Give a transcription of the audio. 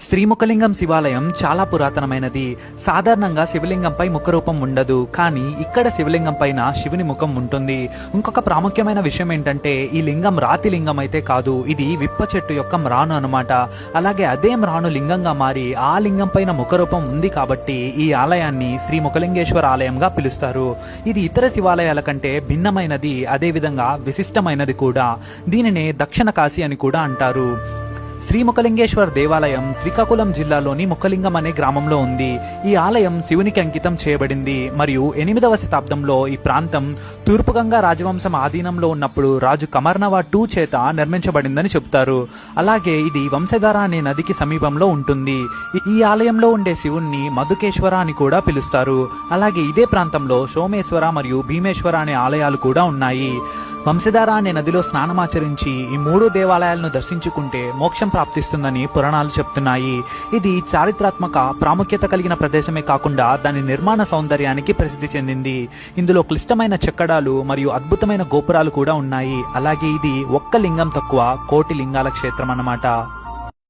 శ్రీముఖలింగం శివాలయం చాలా పురాతనమైనది. సాధారణంగా శివలింగంపై ముఖరూపం ఉండదు, కానీ ఇక్కడ శివలింగం పైన శివుని ముఖం ఉంటుంది. ఇంకొక ప్రాముఖ్యమైన విషయం ఏంటంటే ఈ లింగం రాతి లింగం అయితే కాదు, ఇది విప్ప చెట్టు యొక్క మ్రాను అనమాట. అలాగే అదే మ్రాను లింగంగా మారి ఆ లింగం పైన ముఖరూపం ఉంది కాబట్టి ఈ ఆలయాన్ని శ్రీ ముఖలింగేశ్వర ఆలయంగా పిలుస్తారు. ఇది ఇతర శివాలయాల కంటే భిన్నమైనది, అదేవిధంగా విశిష్టమైనది కూడా. దీనినే దక్షిణ కాశీ అని కూడా అంటారు. శ్రీ ముఖలింగేశ్వర దేవాలయం శ్రీకాకుళం జిల్లాలోని ముఖలింగం అనే గ్రామంలో ఉంది. ఈ ఆలయం శివునికి అంకితం చేయబడింది మరియు 8వ శతాబ్దంలో ఈ ప్రాంతం తూర్పుగంగా రాజవంశం ఆధీనంలో ఉన్నప్పుడు రాజు కమర్నవా II చేత నిర్మించబడిందని చెబుతారు. అలాగే ఇది వంశధార అనే నదికి సమీపంలో ఉంటుంది. ఈ ఆలయంలో ఉండే శివుణ్ణి మధుకేశ్వర అని కూడా పిలుస్తారు. అలాగే ఇదే ప్రాంతంలో సోమేశ్వర మరియు భీమేశ్వర అనే ఆలయాలు కూడా ఉన్నాయి. వంశధార అనే నదిలో స్నానమాచరించి ఈ 3 దేవాలయాలను దర్శించుకుంటే మోక్షం ప్రాప్తిస్తుందని పురాణాలు చెప్తున్నాయి. ఇది చారిత్రాత్మక ప్రాముఖ్యత కలిగిన ప్రదేశమే కాకుండా దాని నిర్మాణ సౌందర్యానికి ప్రసిద్ధి చెందింది. ఇందులో క్లిష్టమైన చెక్కడాలు మరియు అద్భుతమైన గోపురాలు కూడా ఉన్నాయి. అలాగే ఇది ఒక్క లింగం తక్కువ 1,000,000 లింగాల క్షేత్రం అన్నమాట.